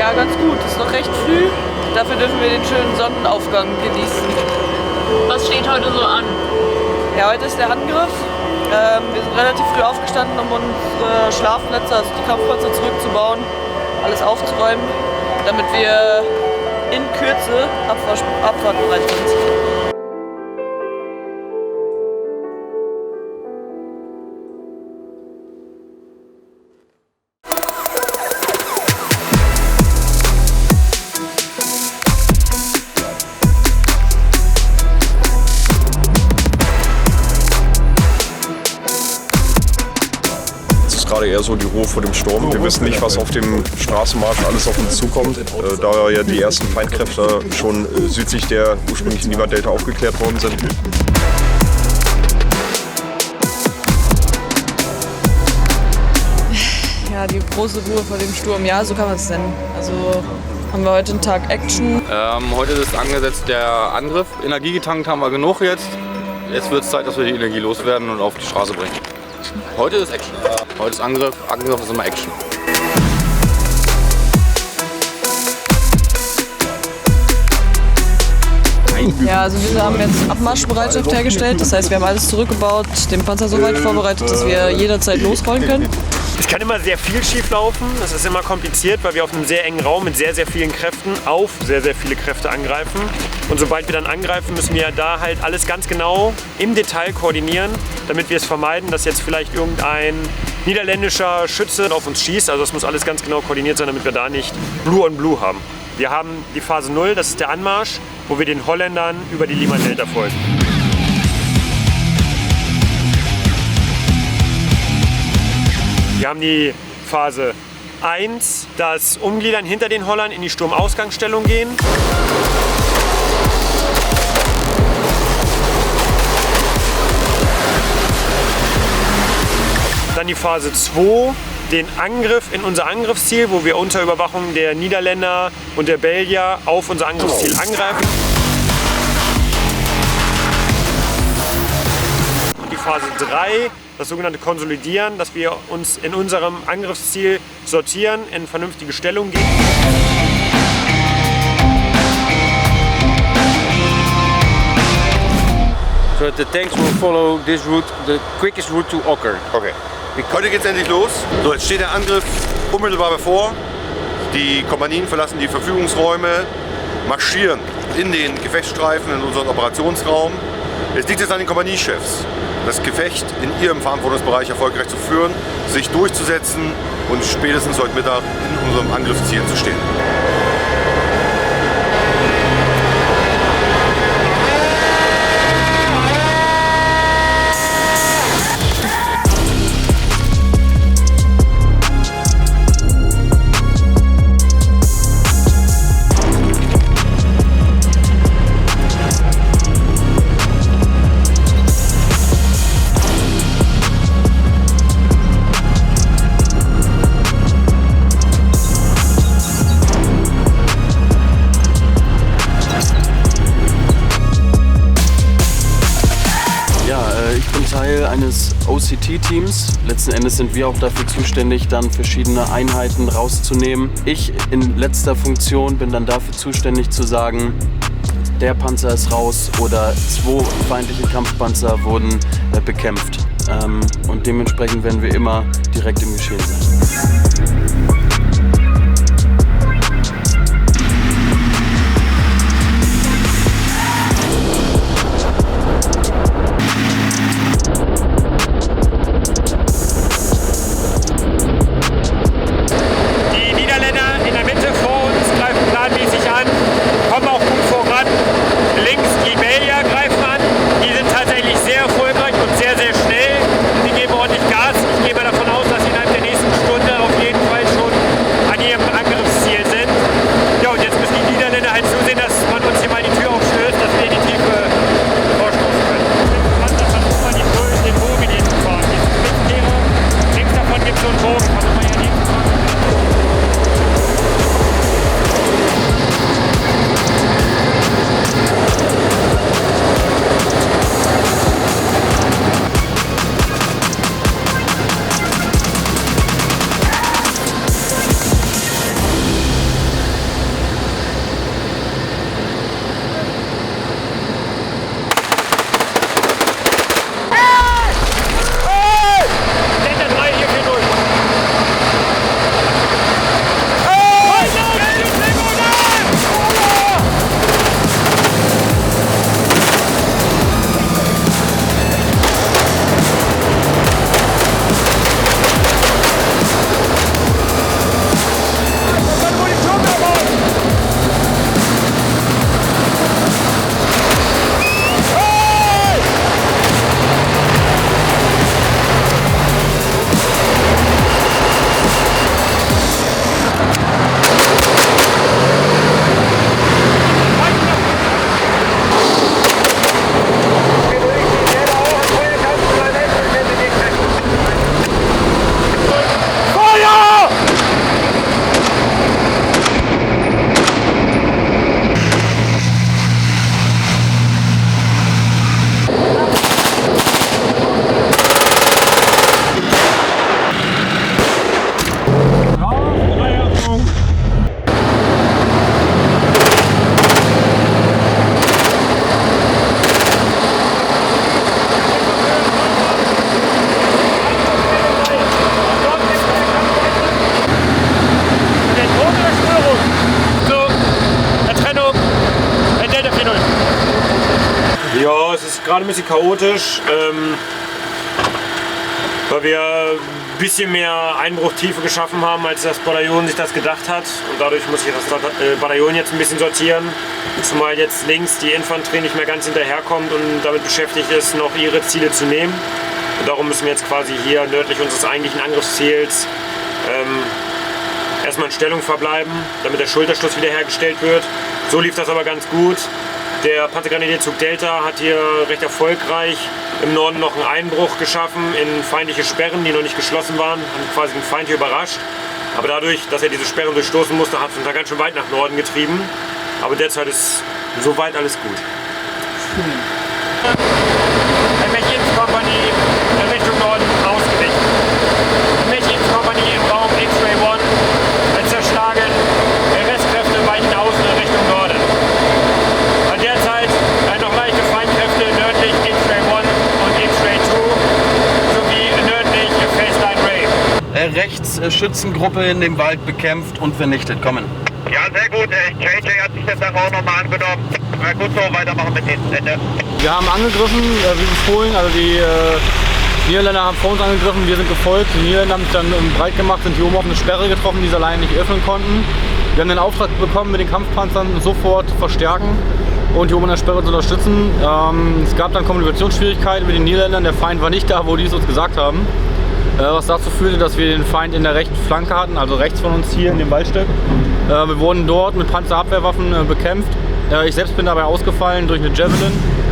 Ja, ganz gut. Es ist noch recht früh. Dafür dürfen wir den schönen Sonnenaufgang genießen. Was steht heute so an? Ja, heute ist der Angriff. Wir sind relativ früh aufgestanden, um unsere Schlafplätze, also die Kampfpanzer zurückzubauen, alles aufzuräumen, damit wir in Kürze abfahrtbereit sind. Gerade eher so die Ruhe vor dem Sturm. Wir wissen nicht, was auf dem Straßenmarsch alles auf uns zukommt, da ja die ersten Feindkräfte schon südlich der ursprünglichen Niederdelta aufgeklärt worden sind. Ja, die große Ruhe vor dem Sturm, ja, so kann man es nennen. Also haben wir heute einen Tag Action. Heute ist angesetzt der Angriff. Energie getankt haben wir genug jetzt. Jetzt wird es Zeit, dass wir die Energie loswerden und auf die Straße bringen. Heute ist Action. Heute ist Angriff. Angriff ist immer Action. Ja, also wir haben jetzt Abmarschbereitschaft hergestellt. Das heißt, wir haben alles zurückgebaut, den Panzer so weit vorbereitet, dass wir jederzeit losrollen können. Es kann immer sehr viel schief laufen. Das ist immer kompliziert, weil wir auf einem sehr engen Raum mit sehr, sehr vielen Kräften auf sehr, sehr viele Kräfte angreifen. Und sobald wir dann angreifen, müssen wir da halt alles ganz genau im Detail koordinieren, damit wir es vermeiden, dass jetzt vielleicht irgendein niederländischer Schütze auf uns schießt. Also das muss alles ganz genau koordiniert sein, damit wir da nicht Blue on Blue haben. Wir haben die Phase 0, das ist der Anmarsch, wo wir den Holländern über die Liman-Delta folgen. Wir haben die Phase 1, das Umgliedern hinter den Holländern in die Sturmausgangsstellung gehen. Dann die Phase 2, den Angriff in unser Angriffsziel, wo wir unter Überwachung der Niederländer und der Belgier auf unser Angriffsziel angreifen. Und die Phase 3, das sogenannte Konsolidieren, dass wir uns in unserem Angriffsziel sortieren, in vernünftige Stellung gehen. So the tanks will follow this route, the quickest route to Oker. Okay. Heute geht's endlich los. So, jetzt steht der Angriff unmittelbar bevor. Die Kompanien verlassen die Verfügungsräume, marschieren in den Gefechtsstreifen in unseren Operationsraum. Es liegt jetzt an den Kompaniechefs, das Gefecht in ihrem Verantwortungsbereich erfolgreich zu führen, sich durchzusetzen und spätestens heute Mittag in unserem Angriffsziel zu stehen. Eines OCT-Teams. Letzten Endes sind wir auch dafür zuständig, dann verschiedene Einheiten rauszunehmen. Ich in letzter Funktion bin dann dafür zuständig zu sagen, der Panzer ist raus oder 2 feindliche Kampfpanzer wurden bekämpft. Und dementsprechend werden wir immer direkt im Geschehen sein. Gas. Ich gehe mal davon aus, dass innerhalb der nächsten Stunde auf jeden Fall schon gerade ein bisschen chaotisch, weil wir ein bisschen mehr Einbruchtiefe geschaffen haben, als das Bataillon sich das gedacht hat. Und dadurch muss ich das Bataillon jetzt ein bisschen sortieren. Zumal jetzt links die Infanterie nicht mehr ganz hinterherkommt und damit beschäftigt ist, noch ihre Ziele zu nehmen. Und darum müssen wir jetzt quasi hier nördlich unseres eigentlichen Angriffsziels erstmal in Stellung verbleiben, damit der Schulterschluss wiederhergestellt wird. So lief das aber ganz gut. Der Panzergrenadierzug Delta hat hier recht erfolgreich im Norden noch einen Einbruch geschaffen in feindliche Sperren, die noch nicht geschlossen waren, haben quasi den Feind hier überrascht. Aber dadurch, dass er diese Sperren durchstoßen musste, hat es uns da ganz schön weit nach Norden getrieben. Aber derzeit ist soweit alles gut. Kompanie in Richtung Norden ausgewichen. Kompanie im Raum X-Ray 1 wird zerschlagen. Die Restkräfte weichen aus in Richtung Norden. Und derzeit noch leichte Feindkräfte nördlich X-Ray 1 und X-Ray 2 sowie nördlich Faceline Ray. Rechts Schützengruppe in dem Wald bekämpft und vernichtet. Kommen. Ja, sehr gut. JJ hat sich das auch nochmal angenommen. Gut so, weitermachen mit dem Ende. Wir haben angegriffen, wie befohlen, also die Niederländer haben vor uns angegriffen, wir sind gefolgt. Die Niederländer haben sich dann breit gemacht, sind hier oben auf eine Sperre getroffen, die sie alleine nicht öffnen konnten. Wir haben den Auftrag bekommen, mit den Kampfpanzern sofort verstärken und hier oben an der Sperre zu unterstützen. Es gab dann Kommunikationsschwierigkeiten mit den Niederländern, der Feind war nicht da, wo die es uns gesagt haben. Was dazu führte, dass wir den Feind in der rechten Flanke hatten, also rechts von uns hier in dem Waldstück. Wir wurden dort mit Panzerabwehrwaffen bekämpft. Ich selbst bin dabei ausgefallen durch eine Javelin.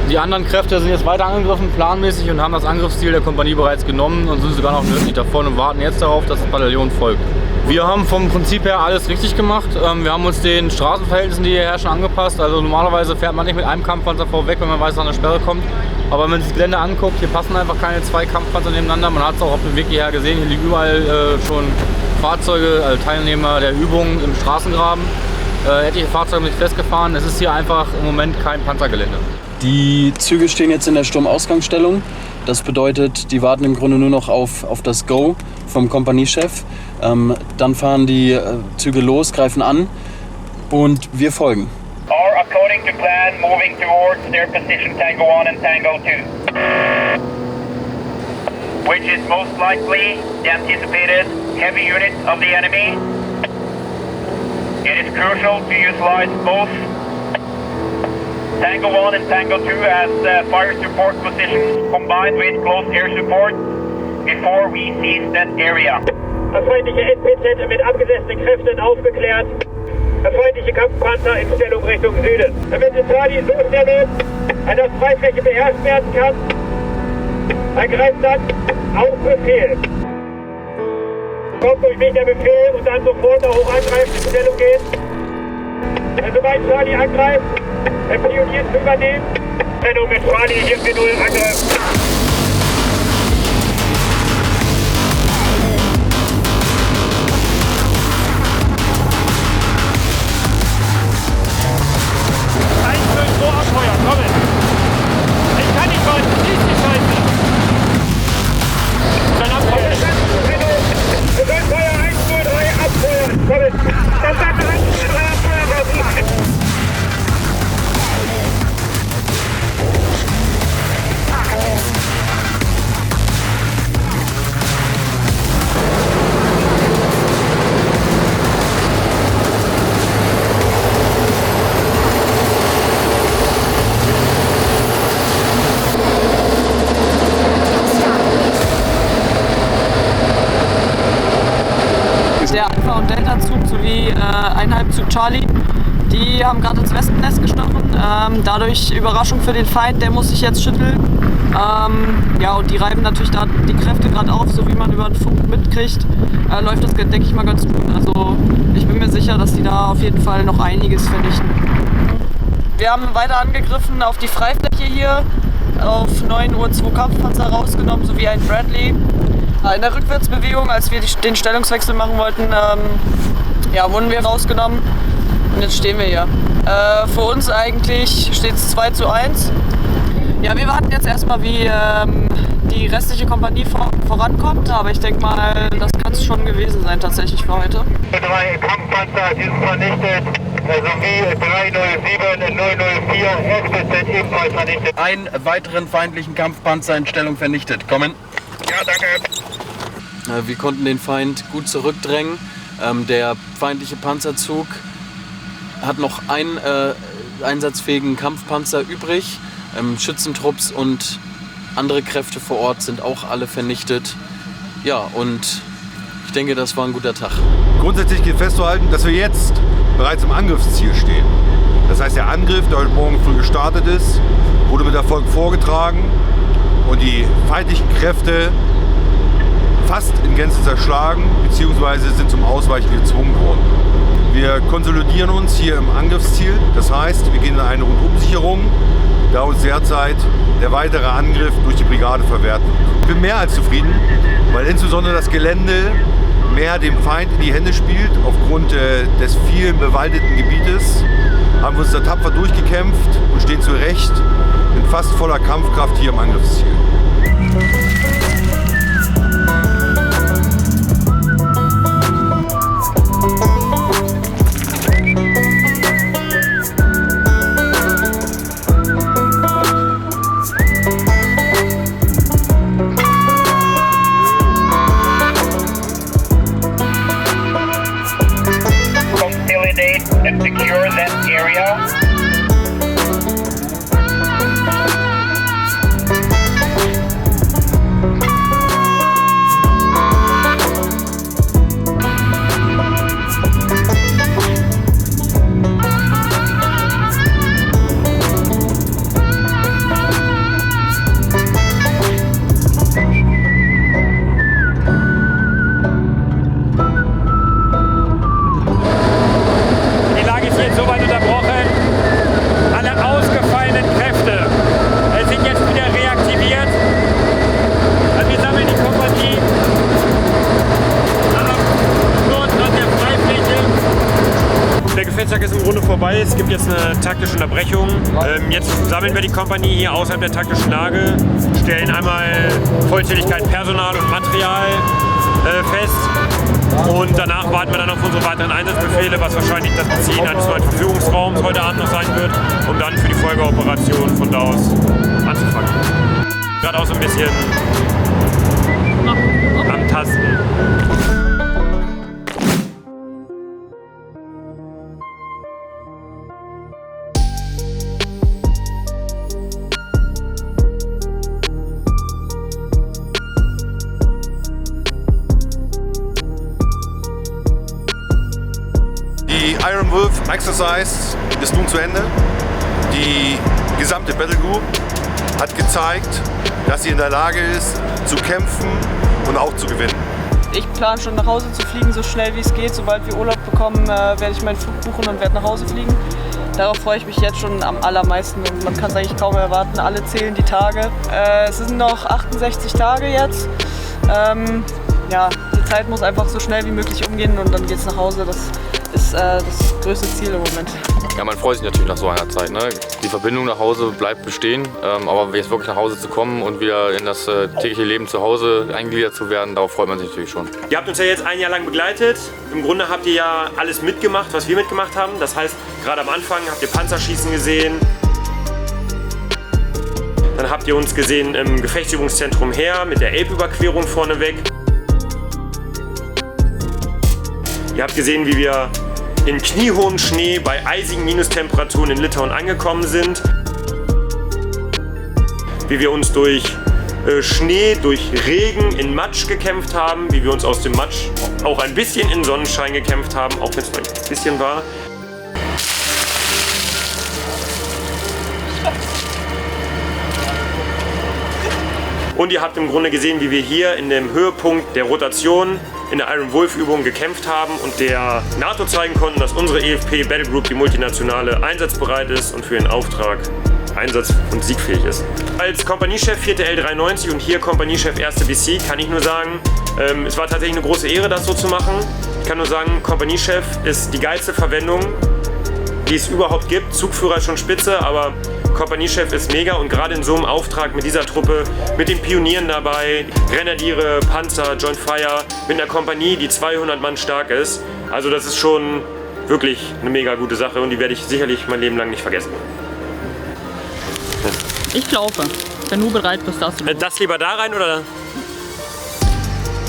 Die anderen Kräfte sind jetzt weiter angegriffen, planmäßig, und haben das Angriffsziel der Kompanie bereits genommen und sind sogar noch nördlich davon und warten jetzt darauf, dass das Bataillon folgt. Wir haben vom Prinzip her alles richtig gemacht. Wir haben uns den Straßenverhältnissen, die hier herrschen, angepasst. Also normalerweise fährt man nicht mit einem Kampfpanzer vorweg, wenn man weiß, dass eine Sperre kommt. Aber wenn man sich das Gelände anguckt, hier passen einfach keine zwei Kampfpanzer nebeneinander. Man hat es auch auf dem Weg hierher gesehen, hier liegen überall schon Fahrzeuge, also Teilnehmer der Übung im Straßengraben. Etliche Fahrzeuge haben sich festgefahren. Es ist hier einfach im Moment kein Panzergelände. Die Züge stehen jetzt in der Sturmausgangsstellung. Das bedeutet, die warten im Grunde nur noch auf das Go vom Kompaniechef. Dann fahren die Züge los, greifen an und wir folgen. Are according to plan moving towards their position Tango 1 and Tango 2. Which is most likely the anticipated heavy unit of the enemy. It is crucial to utilize both Tango 1 and Tango 2 as fire support positions combined with close air support before we seize that area. Feindliche NPZ mit abgesetzten Kräften aufgeklärt. Feindliche Kampfpanzer in Stellung Richtung Süden. Wenn die Charlie so schnell ist, dass Freifläche beherrscht werden kann, ergreift dann auf Befehl. Kommt durch mich der Befehl und dann sofort auch angreifen, in Stellung gehen. Sobald Charlie angreift, Pionier zu übernehmen. Trennung mit Charlie, hier 4-0 angreifen. Der Alpha- und Delta-Zug sowie Einheitenzug Charlie, die haben gerade ins Wespennest gestochen. Dadurch Überraschung für den Feind, der muss sich jetzt schütteln. Ja, und die reiben natürlich da die Kräfte gerade auf, so wie man über den Funk mitkriegt. Läuft das, denke ich mal, ganz gut. Also ich bin mir sicher, dass die da auf jeden Fall noch einiges vernichten. Wir haben weiter angegriffen auf die Freifläche hier, auf 9 Uhr 2 Kampfpanzer rausgenommen, sowie ein Bradley. In der Rückwärtsbewegung, als wir den Stellungswechsel machen wollten, ja, wurden wir rausgenommen und jetzt stehen wir hier. Für uns eigentlich steht es 2:1. Ja, wir warten jetzt erstmal, wie die restliche Kompanie vorankommt, aber ich denke mal, das kann es schon gewesen sein tatsächlich für heute. 3 Kampfpanzer, die sind vernichtet. sowie 307, 004, SBZ ebenfalls vernichtet. Einen weiteren feindlichen Kampfpanzer in Stellung vernichtet. Kommen. Ja, danke. Wir konnten den Feind gut zurückdrängen. Der feindliche Panzerzug hat noch einen einsatzfähigen Kampfpanzer übrig. Schützentrupps und andere Kräfte vor Ort sind auch alle vernichtet. Ja, und ich denke, das war ein guter Tag. Grundsätzlich gilt festzuhalten, dass wir jetzt bereits im Angriffsziel stehen. Das heißt, der Angriff, der heute Morgen früh gestartet ist, wurde mit Erfolg vorgetragen und die feindlichen Kräfte fast in Gänze zerschlagen bzw. sind zum Ausweichen gezwungen worden. Wir konsolidieren uns hier im Angriffsziel, das heißt, wir gehen in eine Rundumsicherung, da uns derzeit der weitere Angriff durch die Brigade verwehrt wird. Ich bin mehr als zufrieden, weil insbesondere das Gelände mehr dem Feind in die Hände spielt. Aufgrund des vielen bewaldeten Gebietes haben wir uns da tapfer durchgekämpft und stehen zu Recht in fast voller Kampfkraft hier im Angriffsziel. And secure that area. Ist im Grunde vorbei. Es gibt jetzt eine taktische Unterbrechung. Jetzt sammeln wir die Kompanie hier außerhalb der taktischen Lage, stellen einmal Vollzähligkeit Personal und Material fest und danach warten wir dann auf unsere weiteren Einsatzbefehle, was wahrscheinlich das Beziehen eines neuen Verfügungsraums heute Abend noch sein wird, um dann für die Folgeoperation von da aus anzufangen. Gerade auch so ein bisschen am Tasten. Die Iron Wolf Exercise ist nun zu Ende. Die gesamte Battle Group hat gezeigt, dass sie in der Lage ist, zu kämpfen und auch zu gewinnen. Ich plane schon nach Hause zu fliegen, so schnell wie es geht. Sobald wir Urlaub bekommen, werde ich meinen Flug buchen und werde nach Hause fliegen. Darauf freue ich mich jetzt schon am allermeisten und man kann es eigentlich kaum erwarten. Alle zählen die Tage. Es sind noch 68 Tage jetzt. Ja, die Zeit muss einfach so schnell wie möglich umgehen und dann geht es nach Hause. Das ist das größte Ziel im Moment. Ja, man freut sich natürlich nach so einer Zeit. Ne? Die Verbindung nach Hause bleibt bestehen, aber jetzt wirklich nach Hause zu kommen und wieder in das tägliche Leben zu Hause eingegliedert zu werden, darauf freut man sich natürlich schon. Ihr habt uns ja jetzt ein Jahr lang begleitet. Im Grunde habt ihr ja alles mitgemacht, was wir mitgemacht haben. Das heißt, gerade am Anfang habt ihr Panzerschießen gesehen. Dann habt ihr uns gesehen im Gefechtsübungszentrum Heer mit der Elbüberquerung vorneweg. Ihr habt gesehen, wie wir in kniehohem Schnee bei eisigen Minustemperaturen in Litauen angekommen sind. Wie wir uns durch Schnee, durch Regen in Matsch gekämpft haben. Wie wir uns aus dem Matsch auch ein bisschen in Sonnenschein gekämpft haben, auch wenn es nur ein bisschen war. Und ihr habt im Grunde gesehen, wie wir hier in dem Höhepunkt der Rotation in der Iron Wolf Übung gekämpft haben und der NATO zeigen konnten, dass unsere EFP Battle Group, die multinationale, einsatzbereit ist und für den Auftrag einsatz- und siegfähig ist. Als Kompaniechef 4. L93 und hier Kompaniechef 1. BC kann ich nur sagen, es war tatsächlich eine große Ehre, das so zu machen. Ich kann nur sagen, Kompaniechef ist die geilste Verwendung, die es überhaupt gibt. Zugführer ist schon spitze, aber Kompaniechef ist mega und gerade in so einem Auftrag mit dieser Truppe, mit den Pionieren dabei, Grenadiere, Panzer, Joint Fire, mit einer Kompanie, die 200 Mann stark ist. Also das ist schon wirklich eine mega gute Sache und die werde ich sicherlich mein Leben lang nicht vergessen. Ich laufe. Wenn du bereit bist, darfst du. Das lieber da rein oder?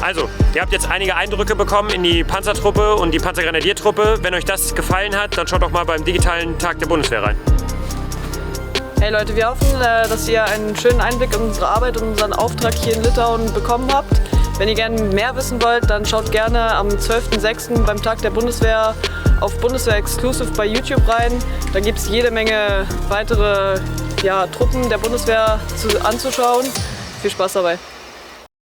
Also, ihr habt jetzt einige Eindrücke bekommen in die Panzertruppe und die Panzergrenadiertruppe. Wenn euch das gefallen hat, dann schaut doch mal beim digitalen Tag der Bundeswehr rein. Hey Leute, wir hoffen, dass ihr einen schönen Einblick in unsere Arbeit und unseren Auftrag hier in Litauen bekommen habt. Wenn ihr gerne mehr wissen wollt, dann schaut gerne am 12.06. beim Tag der Bundeswehr auf Bundeswehr Exclusive bei YouTube rein. Da gibt es jede Menge weitere Truppen der Bundeswehr anzuschauen. Viel Spaß dabei.